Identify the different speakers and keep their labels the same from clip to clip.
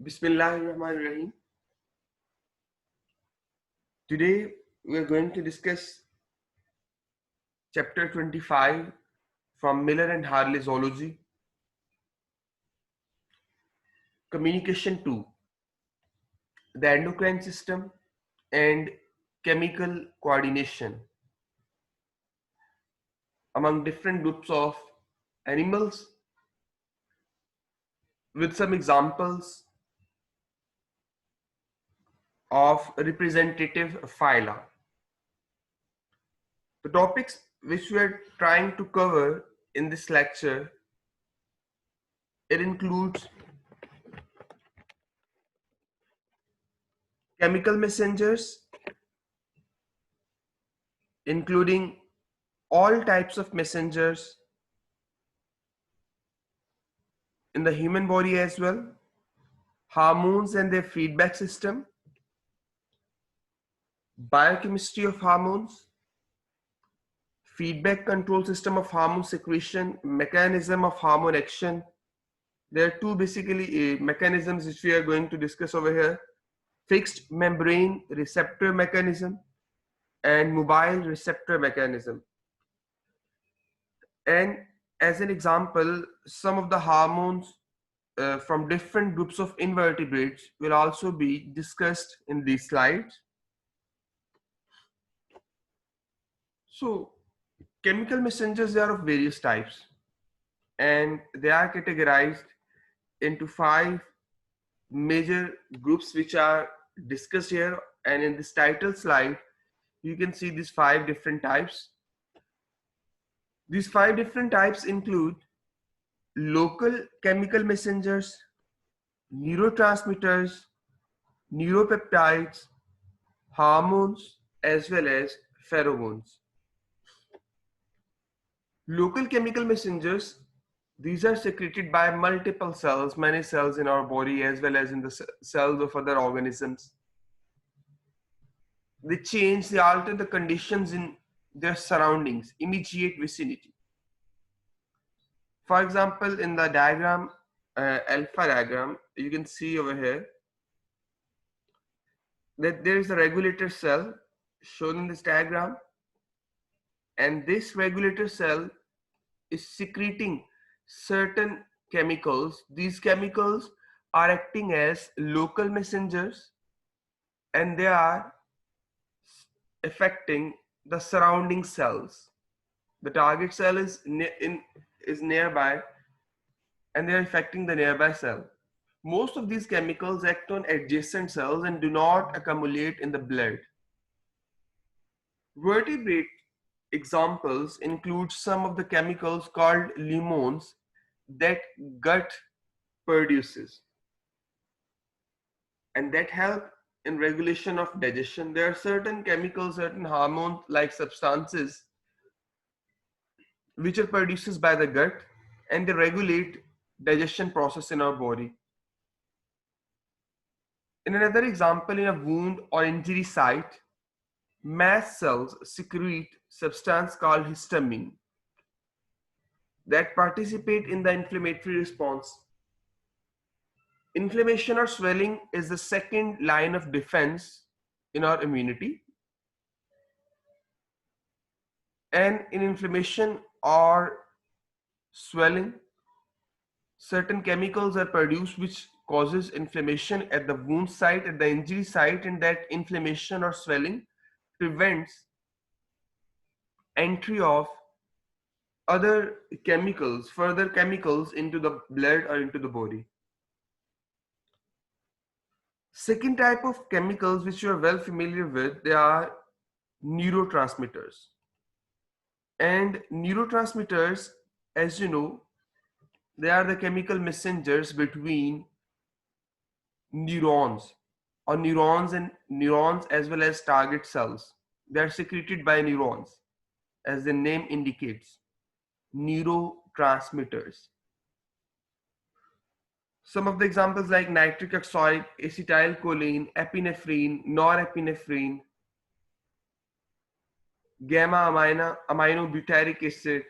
Speaker 1: Bismillahirrahmanirrahim. Today we are going to discuss chapter 25 from Miller and Harley Zoology, Communication 2, the endocrine system and chemical coordination among different groups of animals with some examples of representative phyla. The topics which we are trying to cover in this lecture, it includes chemical messengers, including all types of messengers in the human body as well, hormones and their feedback system, biochemistry of hormones, feedback control system of hormone secretion, mechanism of hormone action. There are two basically mechanisms which we are going to discuss over here: fixed membrane receptor mechanism and mobile receptor mechanism. And as an example, some of the hormones from different groups of invertebrates will also be discussed in these slides. So chemical messengers are of various types, and they are categorized into 5 major groups which are discussed here. And in this title slide, you can see these 5 different types. These 5 different types include local chemical messengers, neurotransmitters, neuropeptides, hormones, as well as pheromones. Local chemical messengers, these are secreted by multiple cells, many cells in our body as well as in the cells of other organisms. They alter the conditions in their surroundings, immediate vicinity. For example, in the diagram, alpha diagram, you can see over here that there is a regulator cell shown in this diagram, and this regulator cell is secreting certain chemicals. These chemicals are acting as local messengers, and they are affecting the surrounding cells. The target cell is nearby, and they are affecting the nearby cell. Most of these chemicals act on adjacent cells and do not accumulate in the blood. Vertebrate examples include some of the chemicals called limones that gut produces and that help in regulation of digestion. There are certain chemicals, certain hormones like substances which are produced by the gut, and they regulate digestion process in our body. In another example, in a wound or injury site, mast cells secrete substance called histamine that participate in the inflammatory response. Inflammation or swelling is the second line of defense in our immunity. And in inflammation or swelling, certain chemicals are produced which causes inflammation at the wound site, at the injury site, and that inflammation or swelling prevents entry of other chemicals, further chemicals into the blood or into the body. Second type of chemicals which you are well familiar with, they are neurotransmitters. And neurotransmitters, as you know, they are the chemical messengers between neurons and neurons as well as target cells. They are secreted by neurons, as the name indicates, neurotransmitters. Some of the examples like nitric oxide, acetylcholine, epinephrine, norepinephrine, gamma aminobutyric acid,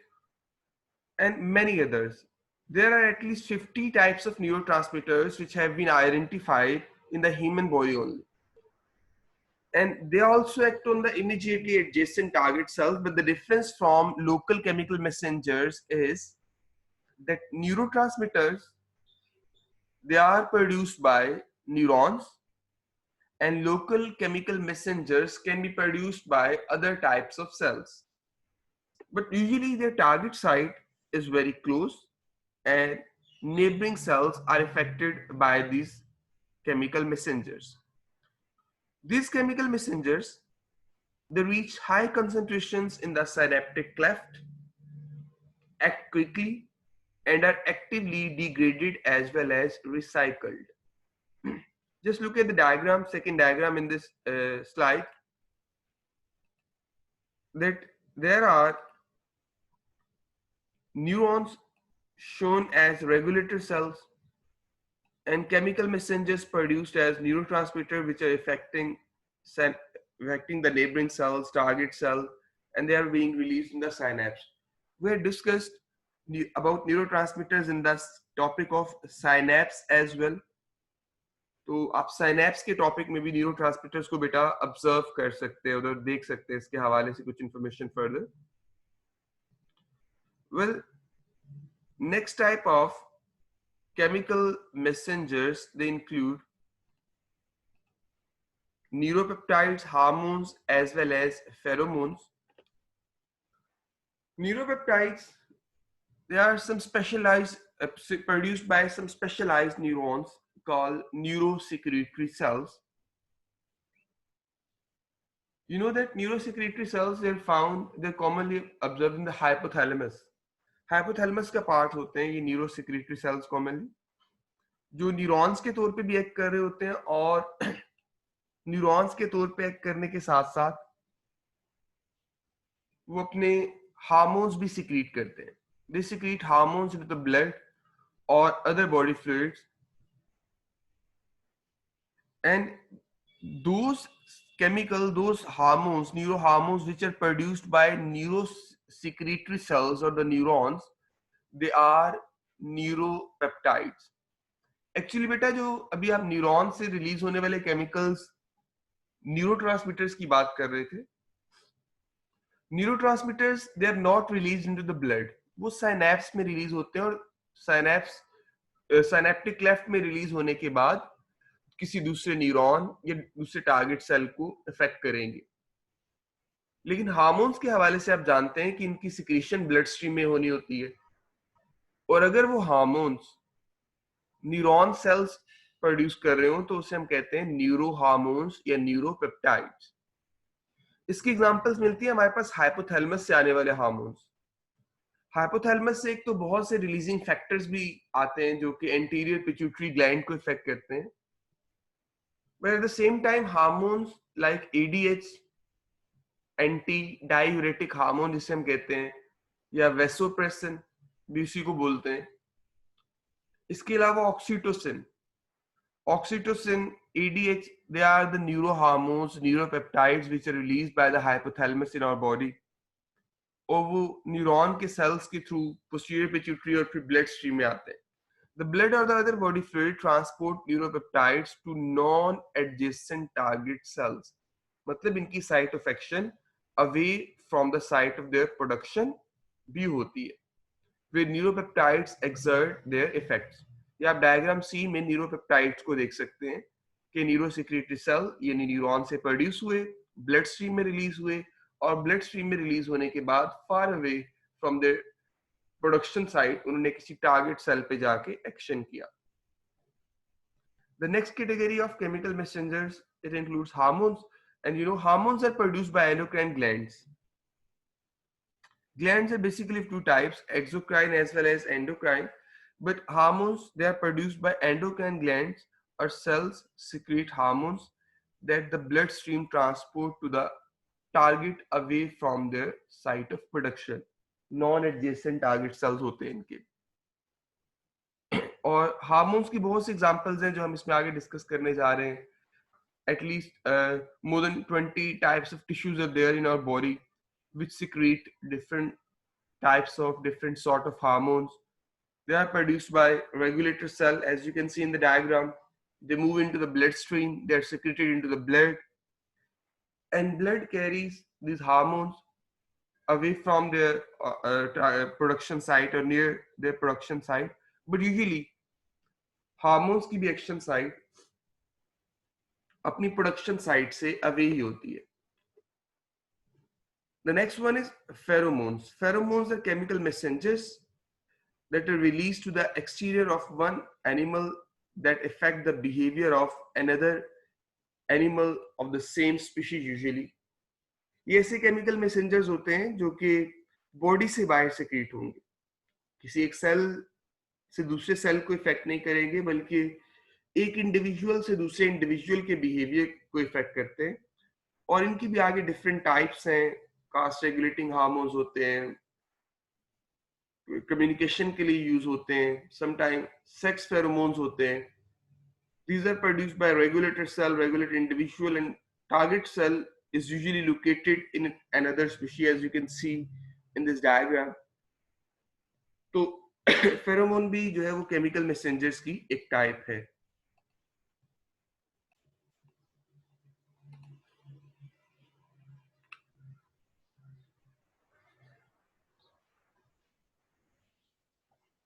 Speaker 1: and many others. There are at least 50 types of neurotransmitters which have been identified in the human body only. And they also act on the immediately adjacent target cells, but the difference from local chemical messengers is that neurotransmitters, they are produced by neurons, and local chemical messengers can be produced by other types of cells. But usually their target site is very close, and neighboring cells are affected by these chemical messengers. These chemical messengers, they reach high concentrations in the synaptic cleft, act quickly, and are actively degraded as well as recycled. Just look at the diagram, second diagram in this slide, that there are neurons shown as regulator cells and chemical messengers produced as neurotransmitter which are affecting the neighboring cells, target cell, and they are being released in the synapse. We have discussed about neurotransmitters in the topic of synapse as well. तो आप synapse के topic में भी neurotransmitters को बेटा observe कर सकते हैं, उधर देख सकते हैं इसके हवाले से कुछ information further. Well, next type of chemical messengers, they include neuropeptides, hormones, as well as pheromones. Neuropeptides, they are some specialized produced by some specialized neurons called neurosecretory cells. You know that neurosecretory cells, they're commonly observed in the hypothalamus. Hypothalamus का part होते हैं ये neurosecretory cells commonly, जो neurons के तौर पे भी act कर रहे होते हैं, और न्यूरॉन्स के तौर पे एक्ट करने के साथ साथ वो अपने हार्मोन्स भी सिक्रीट करते हैं. They secrete hormones into the blood और other body fluids, and those those hormones, neurohormones which are produced by neurosecretory cells or the neurons, they are neuropeptides. Actually बेटा जो अभी आप न्यूरॉन से रिलीज होने वाले केमिकल्स न्यूरोट्रांसमीटर्स की बात कर रहे थे, neurotransmitters they are not release into the blood, वो साइनेप्स में रिलीज होते हैं, और साइनेप्टिक क्लेफ्ट में रिलीज होने के बाद किसी दूसरे न्यूरॉन या दूसरे टारगेट सेल को इफेक्ट करेंगे. लेकिन हार्मोन्स के हवाले से आप जानते हैं कि इनकी सिक्रीशन ब्लड स्ट्रीम में होनी होती है, और अगर वो हार्मोन्स न्यूरॉन सेल्स प्रोड्यूस कर रहे हो तो उसे हम कहते हैं न्यूरो हार्मोन्स या न्यूरोपेप्टाइड्स. इसकी एग्जांपल्स मिलती है हमारे पास हाइपोथैलेमस से आने वाले हार्मोन्स. हाइपोथैलेमस से एक तो बहुत से रिलीजिंग फैक्टर्स भी आते हैं जो कि एंटीरियर पिट्यूटरी ग्लैंड को इफेक्ट करते हैं, but at the same time hormones like ADH, anti diuretic hormone जिसे हम कहते हैं, या वेसोप्रेसिन भी उसी को बोलते हैं. इसके अलावा oxytocin, ADH, they are the neurohormones, neuropeptides which are released by the hypothalamus in our body, और वो न्यूरॉन के सेल्स के थ्रू पोस्टीरियर पिट्यूटरी और फिर ब्लड स्ट्रीम में आते हैं. The blood or the other body fluid transport neuropeptides to non-adjacent target cells. मतलब इनकी site of action away from the site of their production भी होती है, where neuropeptides exert their effects. ये आप डायग्राम सी में न्यूरोपेप्टाइड्स को देख सकते हैं कि न्यूरोसेक्रेटरी सेल यानी न्यूरॉन से प्रोड्यूस हुए, ब्लड स्ट्रीम में रिलीज हुए, और ब्लड स्ट्रीम में रिलीज होने के बाद far away from their production site उन्होंने किसी टारगेट सेल पे जाके एक्शन किया. The next category of chemical messengers, it includes hormones, and you know hormones are produced by endocrine glands. Glands are basically of two types, exocrine as well as endocrine, but hormones, they are produced by endocrine glands, or cells secrete hormones that the bloodstream transport to the target away from their site of production. Non adjacent target cells होते हैं इनके. और hormones की बहुत सी examples हैं जो हम इसमें आगे डिस्कस करने जा रहे हैं. At least more than 20 types of tissues are there in our body which secrete different types of different sort of hormones. They are produced by regulator cell. As you can see in the diagram, they move into the bloodstream, they are secreted into the blood, and blood carries these hormones away from their production site or near their production site. But usually hormones की भी action site अपनी production site से away he होती है. The next one is pheromones. Pheromones are chemical messengers that are released to the exterior of one animal that affect the behavior of another animal of the same species usually. ये ऐसे chemical messengers होते हैं जो कि body से बाहर secret होंगे, किसी एक सेल से दूसरे सेल को इफेक्ट नहीं करेंगे, बल्कि एक इंडिविजुअल से दूसरे इंडिविजुअल के बिहेवियर को इफेक्ट करते हैं. और इनकी भी आगे डिफरेंट टाइप्स हैं. कास्ट रेगुलेटिंग हार्मोन्स होते हैं, कम्युनिकेशन के लिए यूज होते हैं, समटाइम सेक्स फेरोमोन्स होते हैं. These are produced by regulator cell, regulate individual, and target cell is usually located in another species, as you can see in this diagram. तो pheromone भी जो है वो केमिकल मैसेंजर्स की एक टाइप है.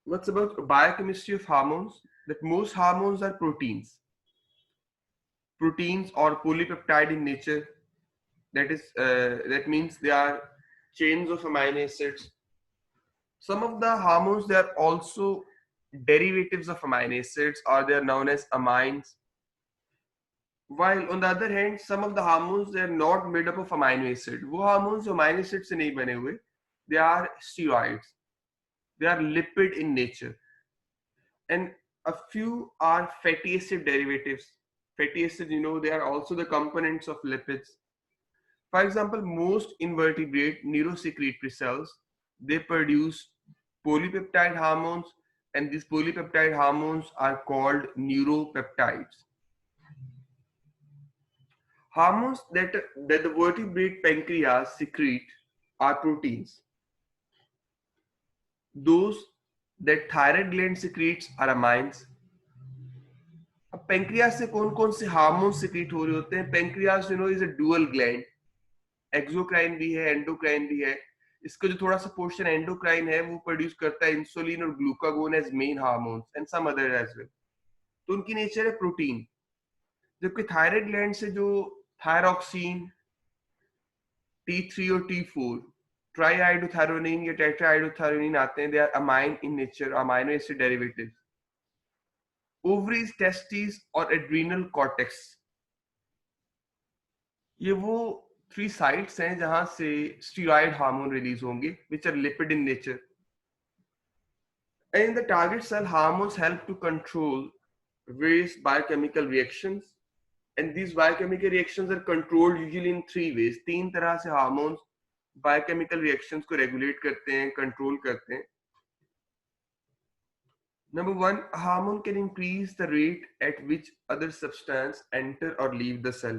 Speaker 1: What's about biochemistry of hormones? That most hormones are proteins. Proteins or polypeptide in nature. That means they are chains of amino acids. Some of the hormones, they are also derivatives of amino acids, or they are known as amines. While on the other hand, some of the hormones, they are not made up of amino acid. वो hormones जो amino acid से नहीं बने हुए, they are steroids. They are lipid in nature. And a few are fatty acid derivatives. Fatty acids, they are also the components of lipids. For example, most invertebrate neurosecretory cells, they produce polypeptide hormones, and these polypeptide hormones are called neuropeptides. Hormones that the vertebrate pancreas secrete are proteins. Those that thyroid gland secretes are amines. अब pancreas से कौन कौन से hormone secrete हो रहे होते हैं? Pancreas is a dual gland. Exocrine भी है, एंडोक्राइन भी है. इसका जो थोड़ा सा पोर्शन एंडोक्राइन है वो प्रोड्यूस करता है इंसुलिन और glucagon as main hormones and some other as well. तो उनकी नेचर है प्रोटीन. जबकि थायराइड ग्लैंड से जो थायरॉक्सिन, T3 और T4, ट्राईआइडोथायरोनिन या टेट्राआइडोथायरोनिन आते हैं. They are amine in nature, amino acid derivatives. Ovaries, testis और एड्रीनल कॉर्टेक्स, ये वो 3 साइट्स हैं जहां से स्टीरॉयड हार्मोन रिलीज होंगे, which are lipid in nature. And in the target cell, hormones help to control various biochemical reactions. And these biochemical reactions are controlled usually in 3 ways. 3 तरह से hormones biochemical reactions को regulate करते हैं, control करते हैं. Number 1, a hormone can increase the rate at which other substance enter or leave the cell.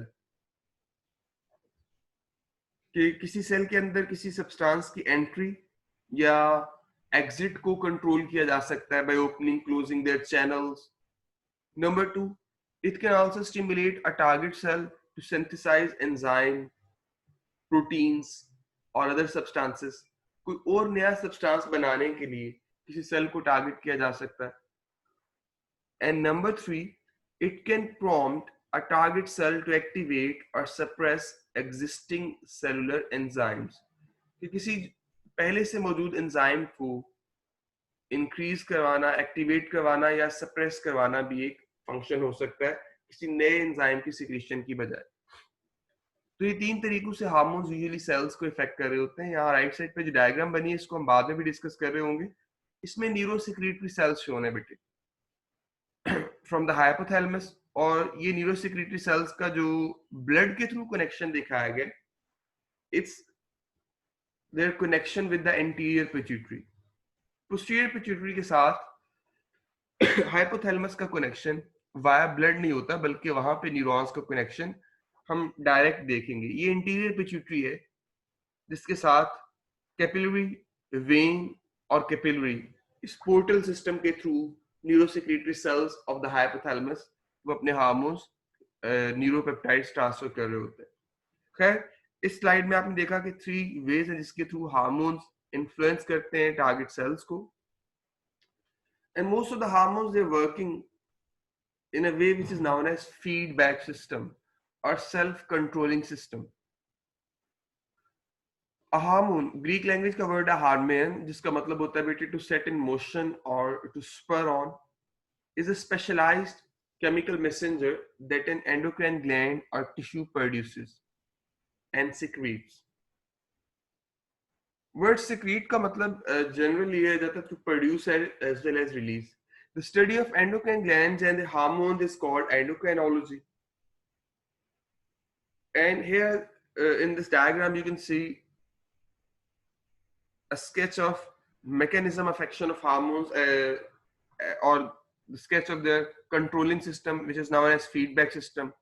Speaker 1: कि किसी cell के अंदर किसी सब्सटेंस की एंट्री या एग्जिट को कंट्रोल किया जा सकता है by opening closing their channels. Number 2, it can also stimulate a target cell to synthesize enzyme, proteins और अदर सब्सटेंसेस. कोई और नया सब्सटेंस बनाने के लिए किसी सेल को टारगेट किया जा सकता है. And number 3, it can prompt a target cell to activate or suppress existing cellular enzymes. कि किसी पहले से मौजूद एंजाइम को इंक्रीज करवाना, एक्टिवेट करवाना या सप्रेस करवाना भी एक फंक्शन हो सकता है किसी नए एंजाइम की सिक्रीशन की बजाय. तो ये 3 तरीकों से हार्मोन्स यूजुअली सेल्स को इफेक्ट कर रहे होते हैं. यहाँ राइट साइड पे जो डायग्राम बनी है इसको हम बाद में भी डिस्कस कर रहे होंगे. इसमें न्यूरोसेक्रेटरी सेल्स शोन है बेटे फ्रॉम द हाइपोथैलेमस. और ये न्यूरोसेक्रेटरी सेल्स का जो ब्लड के थ्रू कनेक्शन दिखाया गया, it's there connection with the anterior pituitary. Posterior pituitary के साथ हाइपोथैलेमस का कनेक्शन वाया ब्लड नहीं होता, बल्कि वहां पे न्यूरॉन्स का कनेक्शन हम डायरेक्ट देखेंगे. ये इंटीरियर पिट्यूटरी है जिसके साथ कैपिलरी, वेन और कैपिलरी, इस पोर्टल सिस्टम के through neurosecretory cells of the hypothalamus वो अपने हार्मोन्स न्यूरोपेप्टाइड्स ट्रांसफर कर रहे होते हैं। खैर इस स्लाइड में आपने देखा कि 3 वेज हैं जिसके थ्रू हार्मोन्स इन्फ्लुएंस करते हैं टारगेट सेल्स को, and most of the hormones they are working in a way which is known as feedback system or self-controlling system. A hormone, Greek language का word है harmon, जिसका मतलब होता है बेटे to set in motion or to spur on, is a specialized chemical messenger that an endocrine gland or tissue produces and secretes. Word secrete का मतलब generally लिया जाता है to produce as well as release. The study of endocrine glands and the hormones is called endocrinology. And here in this diagram, you can see a sketch of mechanism of action of hormones or the sketch of their controlling system, which is known as feedback system.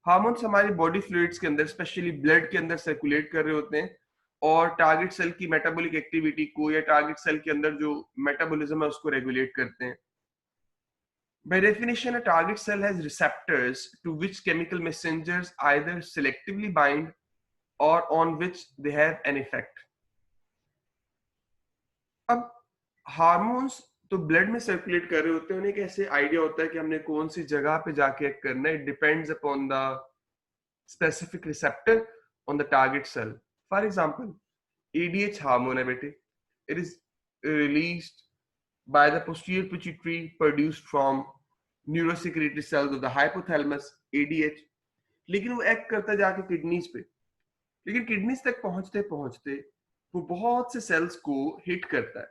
Speaker 1: Hormones हमारी body fluids के अंदर specially blood के अंदर circulate कर रहे होते हैं और टारगेट सेल की मेटाबॉलिक एक्टिविटी को या टारगेट सेल के अंदर जो मेटाबॉलिज्म है उसको रेगुलेट करते हैं. By definition, a target cell has receptors to which chemical messengers either selectively bind or on which they have an effect. अब हार्मोन्स तो ब्लड में सर्कुलेट कर रहे होते हैं, उन्हें कैसे आइडिया होता है कि हमने कौन सी जगह पे जाके एक्ट करना है. It depends upon the specific receptor on the target cell. For example ADH hormone है बेटे, it is released by the posterior pituitary produced from neurosecretory cells of the hypothalamus, ADH. लेकिन वो एक्ट करता है जाके kidneys पे, लेकिन kidneys तक पहुंचते पहुंचते वो बहुत से सेल्स को हिट करता है,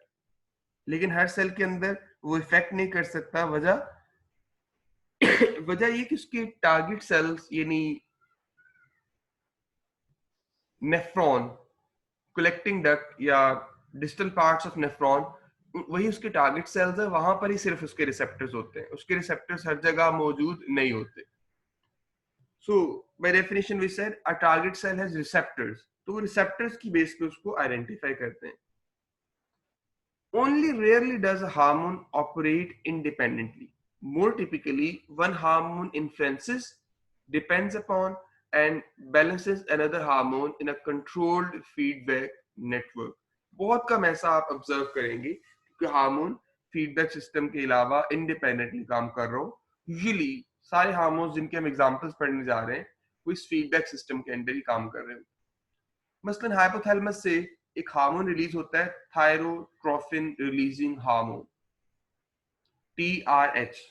Speaker 1: लेकिन हर सेल के अंदर वो इफेक्ट नहीं कर सकता. वजह ये कि उसके टारगेट सेल्स यानी नेफ्रॉन, कलेक्टिंग डक्ट या डिस्टल पार्ट्स ऑफ नेफ्रॉन, वही उसके टारगेट सेल्स है, वहां पर ही सिर्फ उसके रिसेप्टर्स होते हैं. उसके रिसेप्टर्स हर जगह मौजूद नहीं होते. So by definition we said a target cell has receptors, तो वो रिसेप्टर्स की बेस पे उसको आइडेंटिफाई करते हैं. Only rarely does a hormone operate independently. More typically, one hormone influences, depends upon, and balances another hormone in a controlled feedback network. बहुत कम ऐसा आप ऑब्जर्व करेंगे कि हार्मोन फीडबैक सिस्टम के अलावा इंडिपेंडेंटली काम कर रहा हो. यूजुअली सारे हार्मोन्स जिनके हम एग्जांपल्स पढ़ने जा रहे हैं वो इस फीडबैक सिस्टम के अंदर ही काम कर रहे हैं. मसलन हाइपोथैलेमस से एक हार्मोन रिलीज होता है, thyrotrophin releasing hormone, TRH.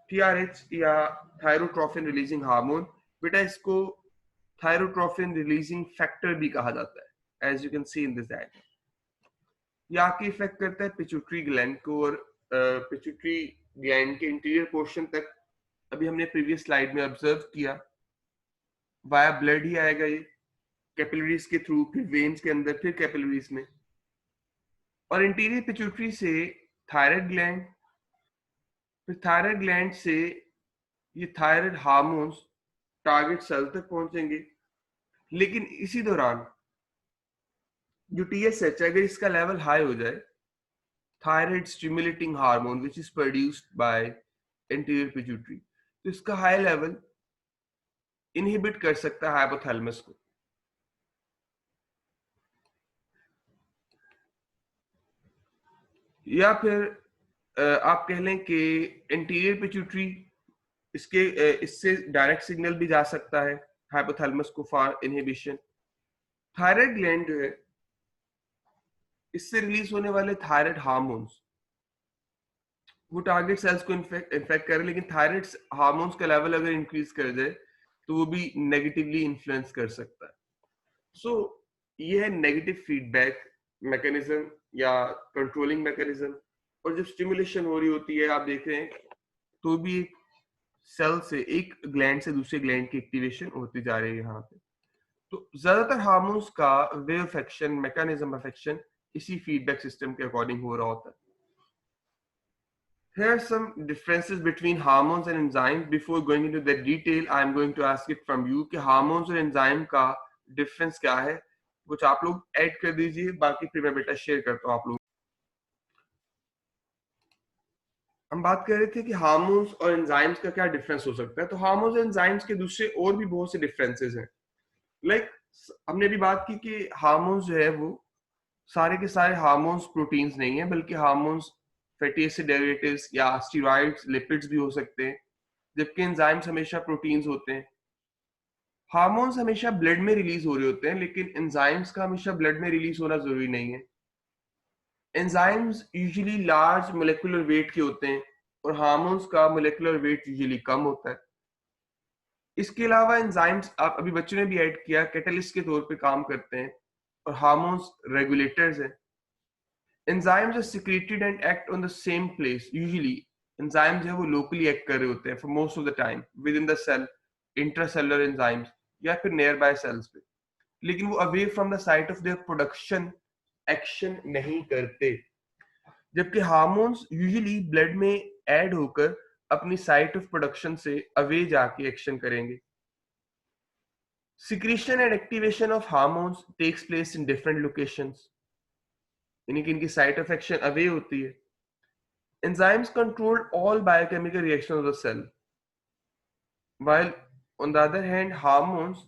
Speaker 1: TRH या थायरोट्रोफिन रिलीजिंग हार्मोन, बेटा इसको थायरोट्रोफिन रिलीजिंग फैक्टर भी कहा जाता है, as you can see in this diagram. ये आके इफेक्ट करता है पिट्यूटरी ग्लैंड को, और पिट्यूटरी ग्लैंड के इंटीरियर पोर्शन तक अभी हमने प्रीवियस स्लाइड में ऑब्जर्व किया वाया ब्लड ही आएगा, ये कैपिलरीज के थ्रू, फिर वेन्स के अंदर, फिर कैपिलरीज में, और इंटीरियर पिट्यूटरी से थायराइड ग्लैंड, फिर थायराइड ग्लैंड से ये थायराइड हार्मोन्स टारगेट सेल तक पहुंचेंगे. लेकिन इसी दौरान जो TSH है, अगर इसका लेवल हाई हो जाए, thyroid stimulating hormone which is produced by interior pituitary, तो इसका हाई लेवल इनहिबिट कर सकता है हाइपोथैलेमस को. या फिर आप कह लें कि इंटीरियर पिट्यूटरी इससे डायरेक्ट सिग्नल भी जा सकता है हाइपोथैलेमस को फॉर इनहिबिशन. थायराइड ग्लैंड जो है, इससे रिलीज होने वाले थायराइड हार्मोन्स वो टारगेट सेल्स को इन्फेक्ट करे, लेकिन थायराइड हार्मोन्स का लेवल अगर इंक्रीज कर जाए तो वो भी नेगेटिवली इन्फ्लुएंस कर सकता है. सो ये है नेगेटिव फीडबैक मैकेनिज्म या कंट्रोलिंग मैकेनिज्म. और जब स्टिमुलेशन हो रही होती है, आप देख रहे हैं, तो भी सेल से एक ग्लैंड से दूसरे ग्लैंड की एक्टिवेशन होती जा रही है यहाँ पे. तो ज्यादातर हार्मोन्स का way of action, mechanism of action इसी फीडबैक सिस्टम के अकॉर्डिंग हो रहा होता है. Here are some differences between hormones and enzymes. Before going into that detail, I am going to ask it from you कि hormones और enzyme का difference क्या है. कुछ आप लोग ऐड कर दीजिए, बाकी फिर मैं बेटा शेयर करता हूँ आप लोग. हम बात कर रहे थे कि हार्मोन्स और एंजाइम्स का क्या डिफरेंस हो सकता है। तो हार्मोन्स और एंजाइम्स के दूसरे और भी बहुत से डिफरेंसेस हैं। लाइक हमने भी बात की कि हार्मोन्स जो है वो सारे के सारे हार्मोन्स प्रोटीन्स नहीं है, बल्कि हार्मोन्स फैटी एसिड डेरिवेटिव्स या स्टेरॉइड्स, लिपिड्स भी हो सकते हैं, जबकि एंजाइम्स हमेशा प्रोटीन्स होते हैं। हार्मोन्स हमेशा ब्लड में रिलीज हो रहे होते हैं, लेकिन एंजाइम्स का हमेशा ब्लड में रिलीज होना जरूरी नहीं है। Enzymes usually large molecular weight के होते हैं और हार्मोन्स का मोलेकुलर वेट यूजुअली कम होता है। इसके अलावा एंजाइम्स, आप अभी बच्चों ने भी ऐड किया, कैटलिस्ट के तौर पे काम करते हैं और हार्मोन्स रेगुलेटर्स हैं। Enzymes are secreted and act on the same place. Usually enzymes है वो लोकली एक्ट कर रहे होते हैं for most of the time within the cell, intracellular enzymes या फिर नियर बाय सेल्स पे, लेकिन वो away from the site of their production action नहीं करते। जबकि हार्मोन्स यूजुअली ब्लड में ऐड होकर अपनी साइट ऑफ प्रोडक्शन से अवे जाके एक्शन करेंगे। Secretion and activation of hormones takes place in different locations, यानी कि इनकी साइट ऑफ एक्शन अवे होती है। Enzymes control all biochemical reactions of the cell, while on the other hand hormones,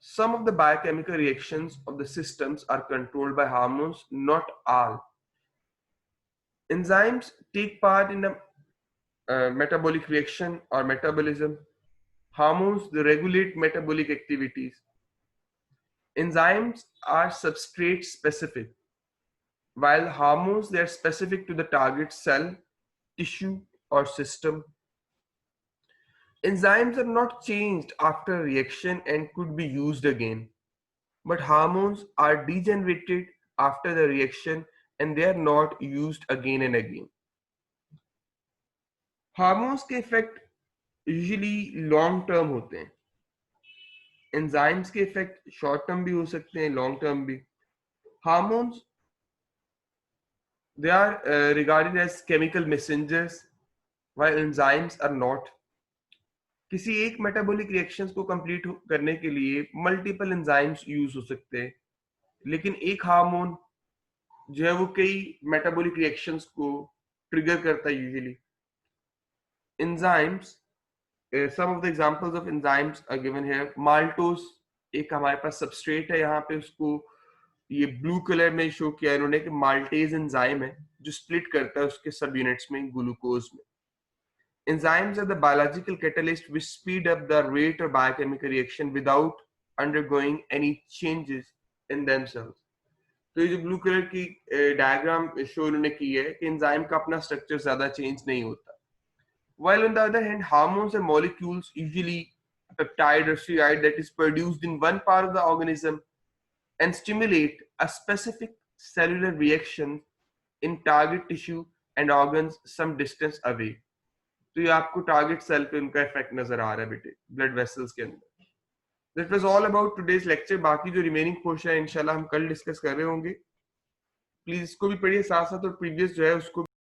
Speaker 1: some of the biochemical reactions of the systems are controlled by hormones, not all. Enzymes take part in the metabolic reaction or metabolism. Hormones they regulate metabolic activities. Enzymes are substrate specific, while hormones they are specific to the target cell, tissue, or system. Enzymes are not changed after reaction and could be used again, but hormones are degenerated after the reaction and they are not used again and again. Hormones के effect usually long term होते हैं। Enzymes के effect short term भी हो सकते हैं, long term भी। Hormones they are regarded as chemical messengers while enzymes are not. किसी एक मेटाबॉलिक रिएक्शंस को कंप्लीट करने के लिए मल्टीपल एंजाइम्स यूज हो सकते हैं, लेकिन एक हार्मोन जो है वो कई मेटाबॉलिक रिएक्शंस को ट्रिगर करता है usually. Enzymes, some of the examples of enzymes are given here. maltose एक हमारे पास सबस्ट्रेट है, यहाँ पे उसको ये ब्लू कलर में शो किया इन्होंने कि माल्टेज एंजाइम है जो स्प्लिट करता है उसके सब यूनिट्स में ग्लूकोज में। enzymes are the biological catalyst which speed up the rate of biochemical reaction without undergoing any changes in themselves. तो ये जो ब्लू कलर की डायग्राम शो इन्होंने की है कि एंजाइम का अपना स्ट्रक्चर ज्यादा चेंज नहीं होता। While on the other hand, hormones are molecules, usually a peptide or steroid that is produced in one part of the organism and stimulate a specific cellular reaction in target tissue and organs some distance away. तो ये आपको target cell पे उनका effect नजर आ रहा है बेटे, blood vessels के अंदर। That was all about today's lecture. बाकी जो रिमेनिंग पोर्शन है इंशाल्लाह हम कल डिस्कस कर रहे होंगे। प्लीज इसको भी पढ़िए साथ साथ, और प्रीवियस जो है उसको